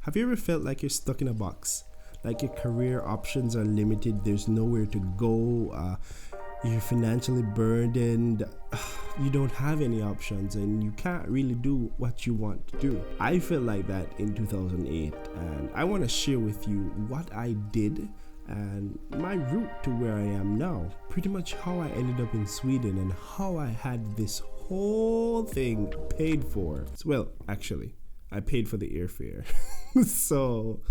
Have you ever felt like you're stuck in a box? Like your career options are limited, there's nowhere to go, you're financially burdened, you don't have any options and you can't really do what you want to do. I felt like that in 2008, and I want to share with you what I did and my route to where I am now. Pretty much how I ended up in Sweden and how I had this whole thing paid for. Well, actually, I paid for the airfare. So,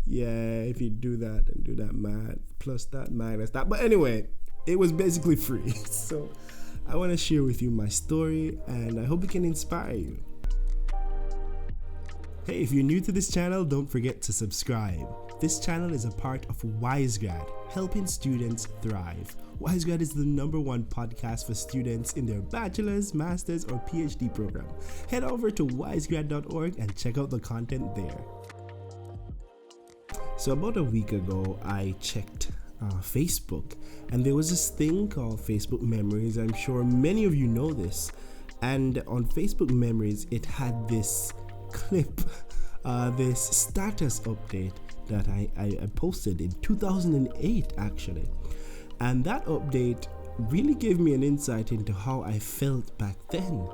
yeah, if you do that and do that math, plus that minus that. But anyway, it was basically free. So, I want to share with you my story and I hope it can inspire you. Hey, if you're new to this channel, don't forget to subscribe. This channel is a part of Wise Grad, helping students thrive. Wise Grad is the #1 podcast for students in their bachelor's, master's, or PhD program. Head over to wisegrad.org and check out the content there. So about a week ago, I checked Facebook, and there was this thing called Facebook Memories. I'm sure many of you know this. And on Facebook Memories, it had this clip, this status update that I posted in 2008 actually. And that update really gave me an insight into how I felt back then.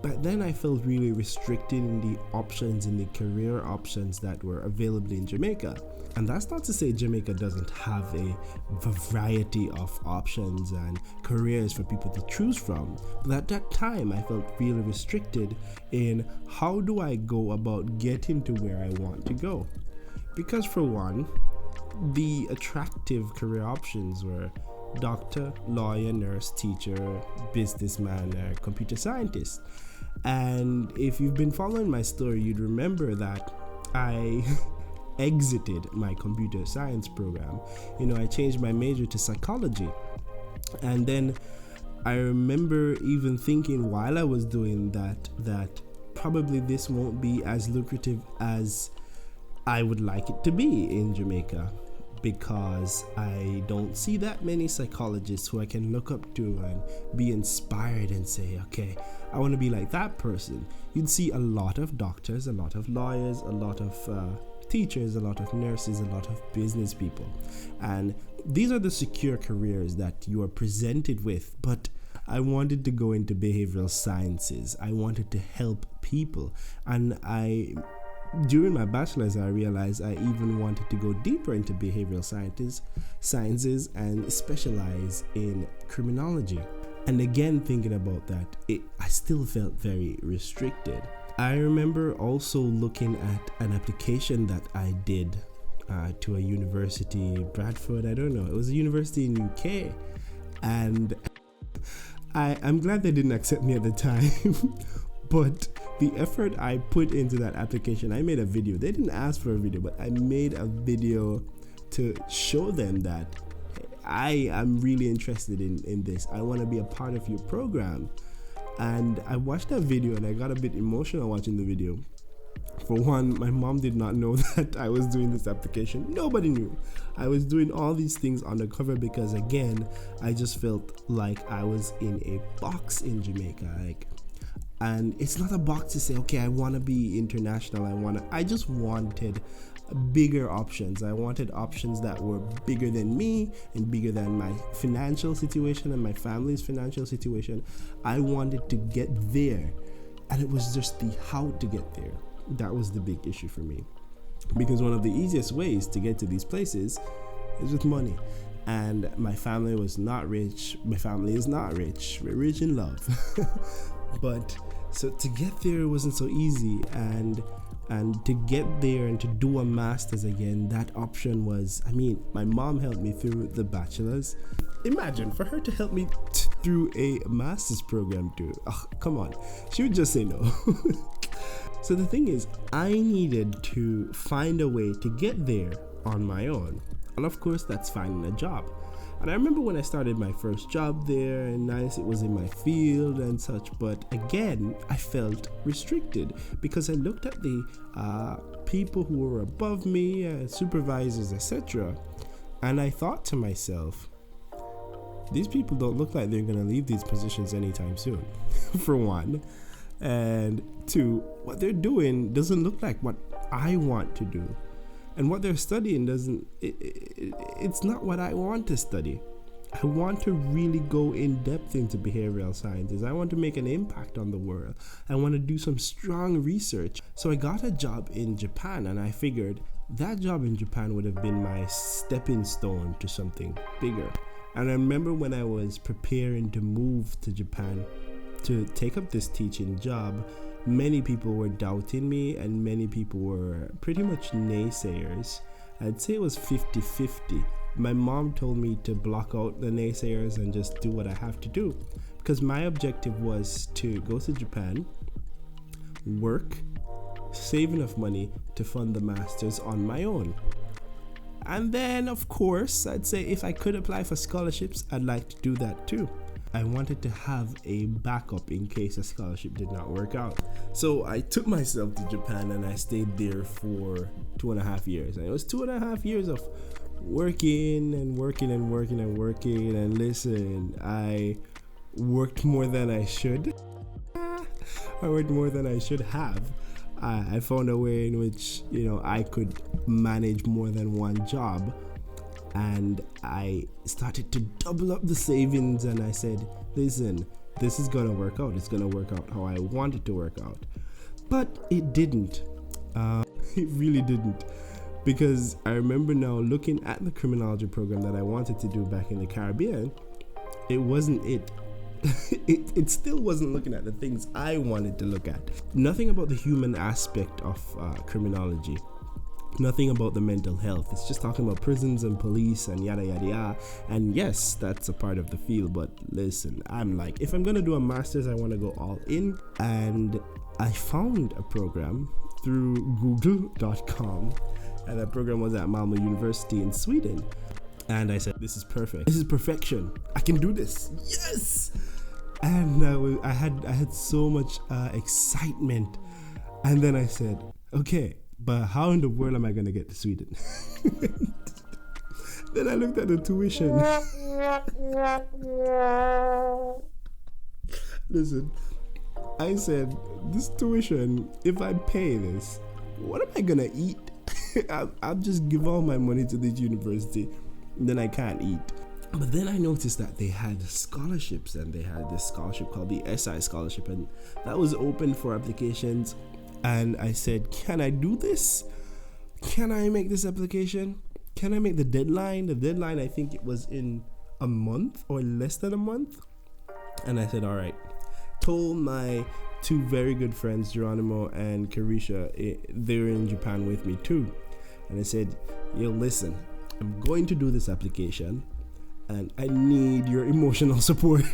Back then I felt really restricted in the options, in the career options that were available in Jamaica. And that's not to say Jamaica doesn't have a variety of options and careers for people to choose from. But at that time, I felt really restricted in how do I go about getting to where I want to go. Because for one, the attractive career options were doctor, lawyer, nurse, teacher, businessman, or computer scientist. And if you've been following my story, you'd remember that I exited my computer science program. I changed my major to psychology. And then I remember even thinking while I was doing that probably this won't be as lucrative as I would like it to be in Jamaica, because I don't see that many psychologists who I can look up to and be inspired and say, okay, I want to be like that person. You'd see a lot of doctors, a lot of lawyers, a lot of teachers, a lot of nurses, a lot of business people. And these are the secure careers that you are presented with. But I wanted to go into behavioral sciences. I wanted to help people. And during my bachelor's, I realized I even wanted to go deeper into behavioral sciences and specialize in criminology. And again, thinking about that, I still felt very restricted. I remember also looking at an application that I did to a university, Bradford, I don't know. It was a university in UK. And I'm glad they didn't accept me at the time. But the effort I put into that application, I made a video. They didn't ask for a video, but I made a video to show them that I am really interested in this. I want to be a part of your program. And I watched that video and I got a bit emotional watching the video. For one, my mom did not know that I was doing this application. Nobody knew. I was doing all these things undercover because, again, I just felt like I was in a box in Jamaica. And it's not a box to say, okay, I want to be international. I just wanted bigger options. I wanted options that were bigger than me and bigger than my financial situation and my family's financial situation. I wanted to get there. And it was just the how to get there. That was the big issue for me. Because one of the easiest ways to get to these places is with money. And my family was not rich. My family is not rich. We're rich in love. But so to get there wasn't so easy, and to get there and to do a master's again, that option was, my mom helped me through the bachelor's. Imagine for her to help me through a master's program too. Oh, come on, she would just say no. So the thing is, I needed to find a way to get there on my own, and of course that's finding a job. And I remember when I started my first job there, and nice, it was in my field and such, but again, I felt restricted because I looked at the people who were above me, supervisors, etc., and I thought to myself, these people don't look like they're going to leave these positions anytime soon, for one. And two, what they're doing doesn't look like what I want to do. And what they're studying it's not what I want to study. I want to really go in depth into behavioral sciences. I want to make an impact on the world. I want to do some strong research. So I got a job in Japan, and I figured that job in Japan would have been my stepping stone to something bigger. And I remember when I was preparing to move to Japan to take up this teaching job, many people were doubting me, and many people were pretty much naysayers. I'd say it was 50-50. My mom told me to block out the naysayers and just do what I have to do, because my objective was to go to Japan, work, save enough money to fund the masters on my own. And then, of course, I'd say if I could apply for scholarships, I'd like to do that too. I wanted to have a backup in case a scholarship did not work out. So I took myself to Japan, and I stayed there for 2.5 years. And it was 2.5 years of working. And listen, I worked more than I should. I worked more than I should have. I found a way in which, I could manage more than one job. And I started to double up the savings, and I said, listen, this is going to work out. It's going to work out how I want it to work out. But it didn't. It really didn't. Because I remember now looking at the criminology program that I wanted to do back in the Caribbean, it wasn't it. It still wasn't looking at the things I wanted to look at. Nothing about the human aspect of criminology. Nothing about the mental health. It's just talking about prisons and police and yada yada yada. And yes, that's a part of the field, but listen, I'm like, if I'm gonna do a master's, I want to go all in. And I found a program through google.com, and that program was at Malmö University in Sweden. And I said, this is perfect. This is perfection. I can do this. Yes. And I had so much excitement. And then I said, okay, but how in the world am I going to get to Sweden? Then I looked at the tuition. Listen, I said, this tuition, if I pay this, what am I going to eat? I'll just give all my money to this university, and then I can't eat. But then I noticed that they had scholarships, and they had this scholarship called the SI scholarship, and that was open for applications. And I said, can I do this? Can I make this application? Can I make the deadline? The deadline, I think it was in a month or less than a month. And I said, all right. Told my two very good friends, Geronimo and Carisha, they were in Japan with me too. And I said, yo, listen, I'm going to do this application, and I need your emotional support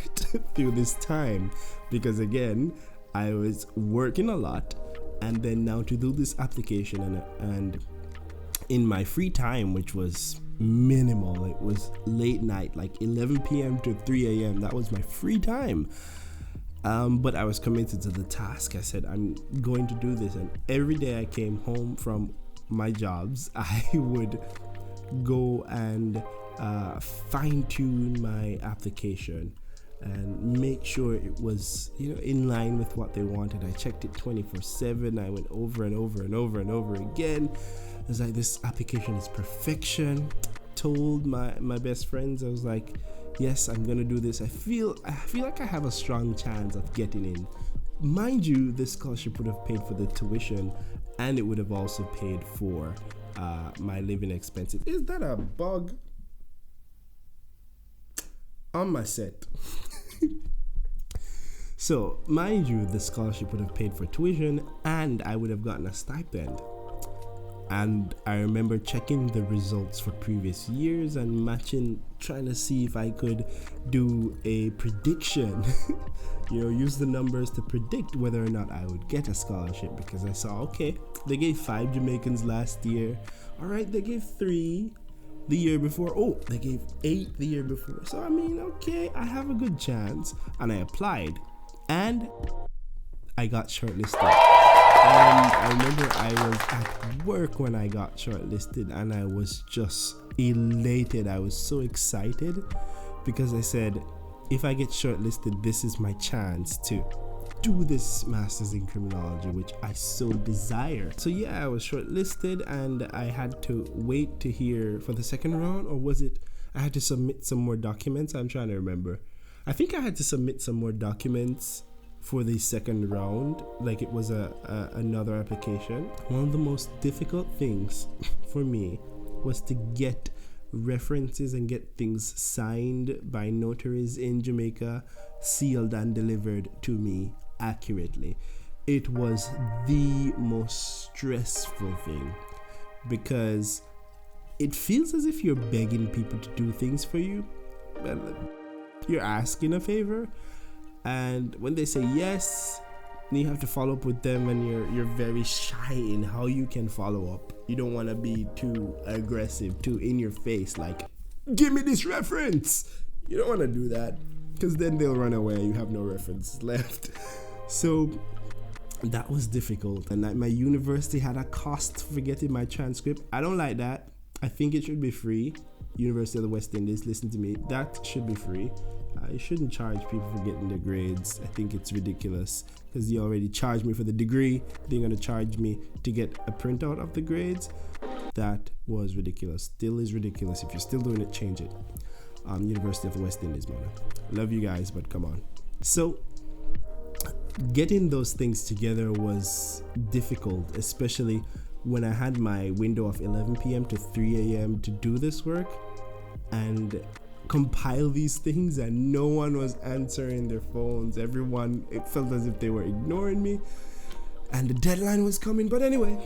through this time. Because again, I was working a lot. And then now to do this application and in my free time, which was minimal, it was late night, like 11 p.m. to 3 a.m. That was my free time. But I was committed to the task. I said, I'm going to do this. And every day I came home from my jobs, I would go and fine tune my application and make sure it was, in line with what they wanted. I checked it 24/7. I went over and over and over and over again. I was like, this application is perfection. Told my best friends, I was like, yes, I'm gonna do this. I feel like I have a strong chance of getting in. Mind you, this scholarship would have paid for the tuition, and it would have also paid for my living expenses. Is that a bug on my set? So, mind you, the scholarship would have paid for tuition, and I would have gotten a stipend. And I remember checking the results for previous years and matching, trying to see if I could do a prediction, use the numbers to predict whether or not I would get a scholarship, because I saw, okay, they gave 5 Jamaicans last year. All right, they gave 3 the year before. Oh, they gave 8 the year before. So, okay, I have a good chance. And I applied, and I got shortlisted. And I remember I was at work when I got shortlisted, and I was just elated. I was so excited because I said, if I get shortlisted, this is my chance to do this master's in criminology, which I so desire. So yeah, I was shortlisted and I had to wait to hear for the second round, or was it I had to submit some more documents? I'm trying to remember. I think I had to submit some more documents for the second round, like it was another application. One of the most difficult things for me was to get references and get things signed by notaries in Jamaica, sealed and delivered to me accurately. It was the most stressful thing because it feels as if you're begging people to do things for you. Well, you're asking a favor, and when they say yes, you have to follow up with them, and you're very shy in how you can follow up. You don't want to be too aggressive, too in your face, like, give me this reference. You don't want to do that because then they'll run away. You have no reference left. So that was difficult, and my university had a cost for getting my transcript. I don't like that. I think it should be free. University of the West Indies, listen to me, that should be free. You shouldn't charge people for getting their grades. I think it's ridiculous because you already charged me for the degree. They're going to charge me to get a printout of the grades. That was ridiculous. Still is ridiculous. If you're still doing it, change it. University of the West Indies, man. Love you guys, but come on. So getting those things together was difficult, especially when I had my window of 11 p.m. to 3 a.m. to do this work and compile these things, and no one was answering their phones. Everyone, it felt as if they were ignoring me, and the deadline was coming. But anyway,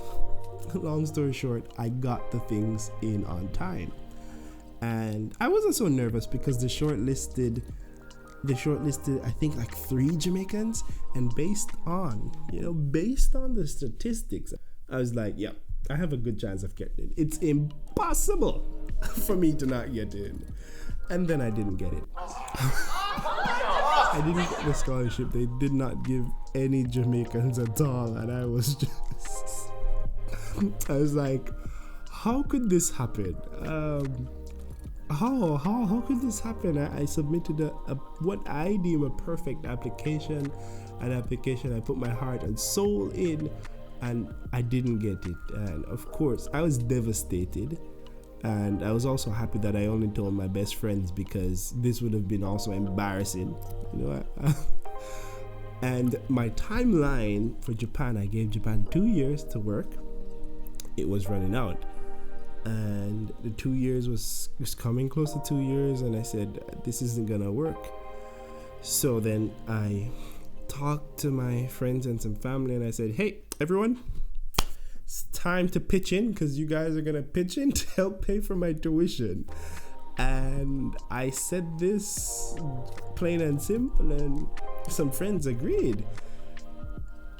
long story short, I got the things in on time, and I wasn't so nervous because they shortlisted I think like 3 Jamaicans, and based on the statistics, I was like, yeah, I have a good chance of getting it. It's impossible for me to not get in. And then I didn't get it. I didn't get the scholarship. They did not give any Jamaicans at all, and I was like, how could this happen? How could this happen? I submitted what I deem a perfect application, an application I put my heart and soul in, and I didn't get it. And of course, I was devastated. And I was also happy that I only told my best friends, because this would have been also embarrassing, And my timeline for Japan, I gave Japan 2 years to work. It was running out, and the 2 years was coming close to 2 years, and I said, this isn't gonna work. So then I talked to my friends and some family, and I said, hey, everyone, it's time to pitch in, because you guys are going to pitch in to help pay for my tuition. And I said this plain and simple, and some friends agreed.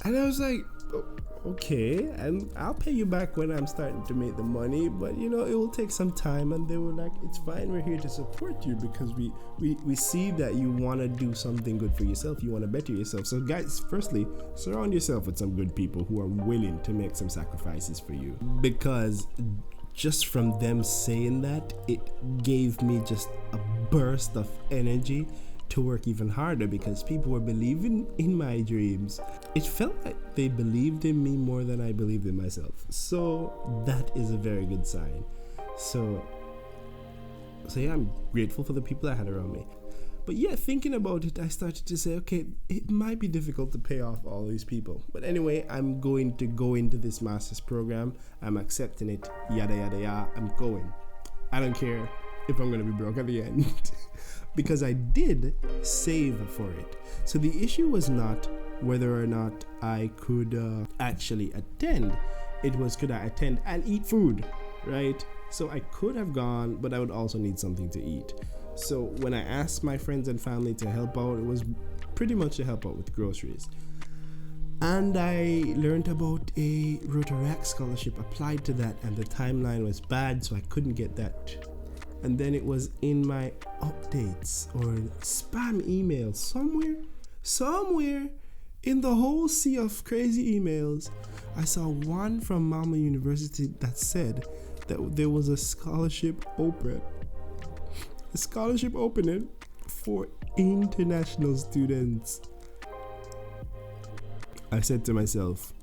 And I was like, okay, and I'll pay you back when I'm starting to make the money, but it will take some time. And they were like, it's fine, we're here to support you, because we see that you want to do something good for yourself, you want to better yourself. So guys, firstly, surround yourself with some good people who are willing to make some sacrifices for you, because just from them saying that, it gave me just a burst of energy to work even harder, because people were believing in my dreams. It felt like they believed in me more than I believed in myself. So that is a very good sign. So yeah, I'm grateful for the people I had around me. But yeah, thinking about it, I started to say, okay, it might be difficult to pay off all these people. But anyway, I'm going to go into this master's program. I'm accepting it. Yada, yada, yada. I'm going. I don't care if I'm going to be broke at the end. Because I did save for it. So the issue was not whether or not I could actually attend. It was, could I attend and eat food, right? So I could have gone, but I would also need something to eat. So when I asked my friends and family to help out, it was pretty much to help out with groceries. And I learned about a Rotaract scholarship, applied to that, and the timeline was bad, so I couldn't get that. And then it was in my updates or spam email somewhere in the whole sea of crazy emails, I saw one from Mama University that said that there was a scholarship opening for international students. I said to myself,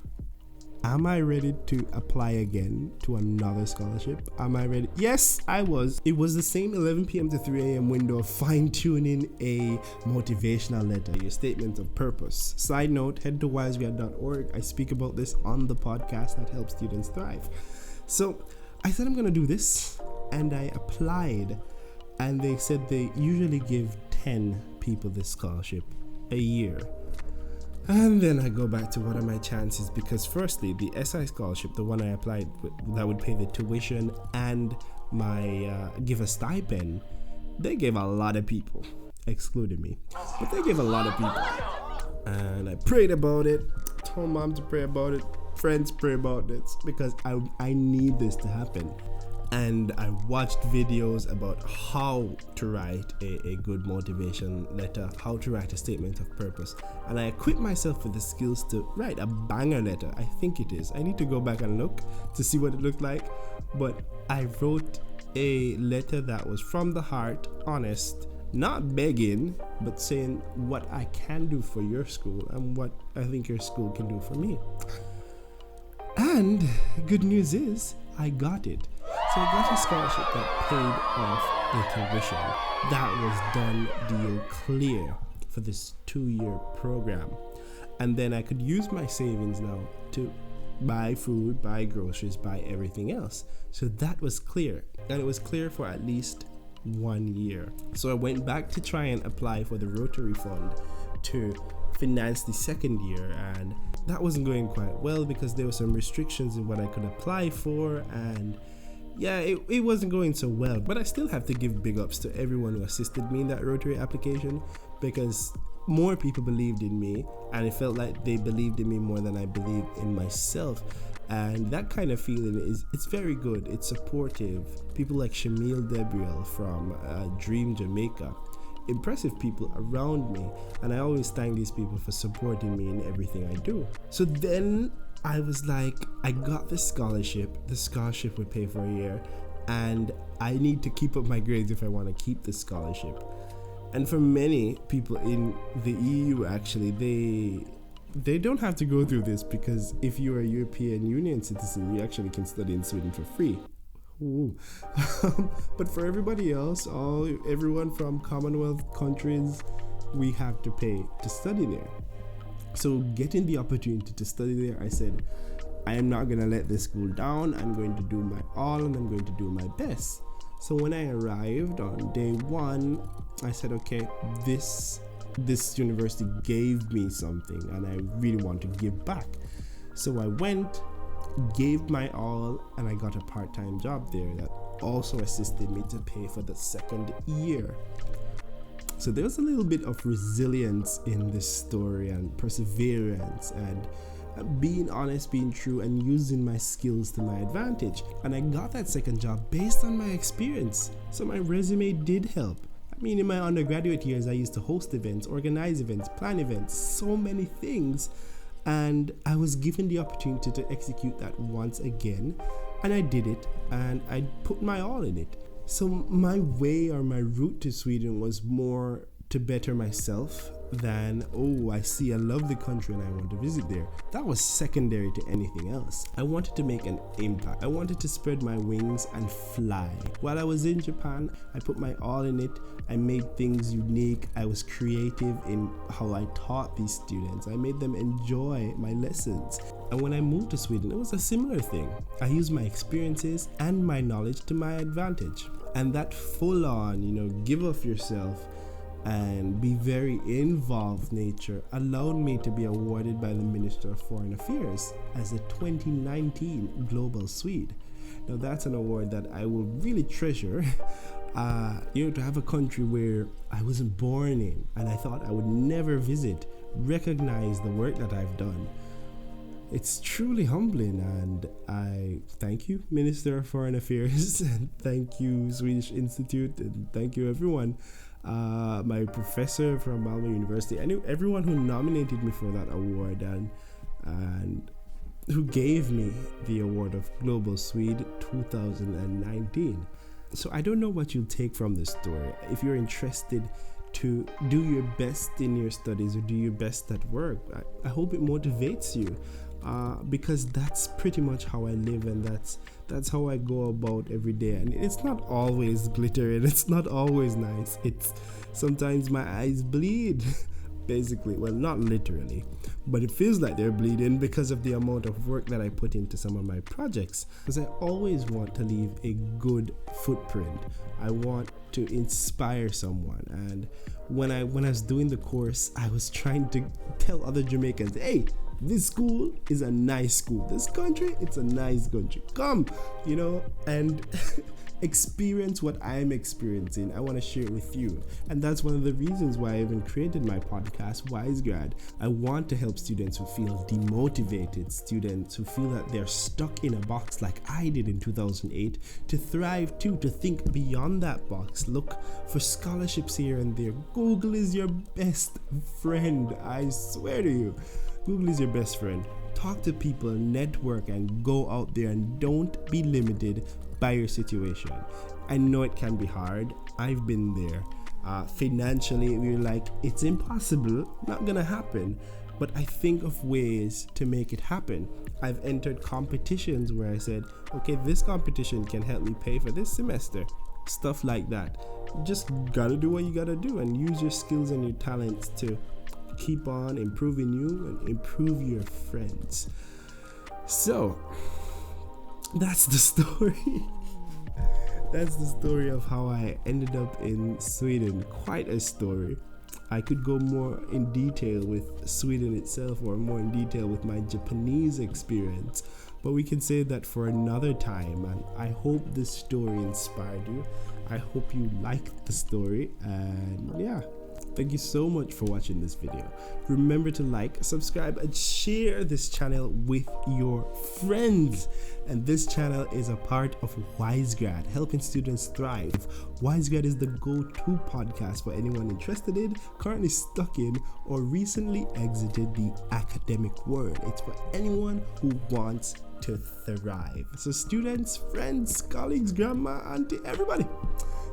am I ready to apply again to another scholarship? Am I ready? Yes, I was. It was the same 11 p.m. to 3 a.m. window of fine-tuning a motivational letter, your statement of purpose. Side note, head to wisegrad.org. I speak about this on the podcast that helps students thrive. So I said I'm going to do this, and I applied, and they said they usually give 10 people this scholarship a year. And then I go back to what are my chances, because firstly, the SI scholarship, the one I applied with, that would pay the tuition and my give a stipend, they gave a lot of people, excluding me, but they gave a lot of people. And I prayed about it, told mom to pray about it, friends pray about it, because I need this to happen. And I watched videos about how to write a good motivation letter, how to write a statement of purpose. And I equipped myself with the skills to write a banger letter. I think it is. I need to go back and look to see what it looked like. But I wrote a letter that was from the heart, honest, not begging, but saying what I can do for your school and what I think your school can do for me. And good news is I got it. So I got a scholarship that paid off the tuition. That was done deal clear for this 2-year program. And then I could use my savings now to buy food, buy groceries, buy everything else. So that was clear. And it was clear for at least 1 year. So I went back to try and apply for the Rotary Fund to finance the second year, and that wasn't going quite well because there were some restrictions in what I could apply for, and yeah, it wasn't going so well. But I still have to give big ups to everyone who assisted me in that Rotary application, because more people believed in me, and it felt like they believed in me more than I believed in myself. And that kind of feeling it's very good. It's supportive. People like Shamil Debriel from Dream Jamaica, impressive people around me, and I always thank these people for supporting me in everything I do. So then I was like, I got the scholarship would pay for a year, and I need to keep up my grades if I want to keep the scholarship. And for many people in the EU, actually, they don't have to go through this, because if you're a European Union citizen, you actually can study in Sweden for free. Ooh. But for everybody else, everyone from Commonwealth countries, we have to pay to study there. So getting the opportunity to study there, I said, I am not going to let this school down. I'm going to do my all, and I'm going to do my best. So when I arrived on day 1, I said, okay, this university gave me something, and I really want to give back. So I went, gave my all, and I got a part-time job there that also assisted me to pay for the second year. So there's a little bit of resilience in this story, and perseverance, and being honest, being true, and using my skills to my advantage. And I got that second job based on my experience. So my resume did help. I mean, in my undergraduate years, I used to host events, organize events, plan events, so many things. And I was given the opportunity to execute that once again, and I did it, and I put my all in it. So my way, or my route to Sweden, was more to better myself than, oh, I love the country and I want to visit there. That was secondary to anything else. I wanted to make an impact. I wanted to spread my wings and fly. While I was in Japan, I put my all in it. I made things unique. I was creative in how I taught these students. I made them enjoy my lessons. And when I moved to Sweden, it was a similar thing. I used my experiences and my knowledge to my advantage. And that full on, give of yourself and be very involved nature allowed me to be awarded by the Minister of Foreign Affairs as a 2019 Global Swede. Now that's an award that I will really treasure. To have a country where I wasn't born in, and I thought I would never visit, recognize the work that I've done. It's truly humbling, and I thank you, Minister of Foreign Affairs, and thank you, Swedish Institute, and thank you, everyone. My professor from Malmö University, I knew everyone who nominated me for that award and who gave me the award of Global Swede 2019. So I don't know what you'll take from this story. If you're interested to do your best in your studies or do your best at work. I hope it motivates you, because that's pretty much how I live, and that's how I go about every day. And it's not always glitter and it's not always nice. It's sometimes my eyes bleed basically, well, not literally, but it feels like they're bleeding because of the amount of work that I put into some of my projects, because I always want to leave a good footprint. I want to inspire someone. And when I was doing the course, I was trying to tell other Jamaicans, hey, this school is a nice school, this country, it's a nice country, come, and experience what I'm experiencing. I want to share it with you, and that's one of the reasons why I even created my podcast, Wise Grad. I want to help students who feel demotivated, students who feel that they're stuck in a box like I did in 2008, to thrive too, to think beyond that box, look for scholarships here and there. Google is your best friend, I swear to you. Google is your best friend. Talk to people, network, and go out there, and don't be limited by your situation. I know it can be hard. I've been there. Financially, we're like, it's impossible, not gonna happen. But I think of ways to make it happen. I've entered competitions where I said, okay, this competition can help me pay for this semester. Stuff like that. Just gotta do what you gotta do and use your skills and your talents to keep on improving you and improve your friends. So that's the story. That's the story of how I ended up in Sweden. Quite a story. I could go more in detail with Sweden itself, or more in detail with my Japanese experience, but we can say that for another time. And I hope this story inspired you. I hope you liked the story, and yeah, thank you so much for watching this video. Remember to like, subscribe, and share this channel with your friends. And this channel is a part of Wise Grad, helping students thrive. Wise Grad is the go-to podcast for anyone interested in, currently stuck in, or recently exited the academic world. It's for anyone who wants to thrive. So students, friends, colleagues, grandma, auntie, everybody,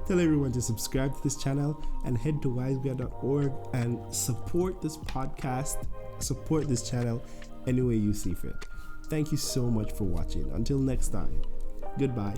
tell everyone to subscribe to this channel and head to wisegrad.org and support this podcast, support this channel any way you see fit. Thank you so much for watching. Until next time, goodbye.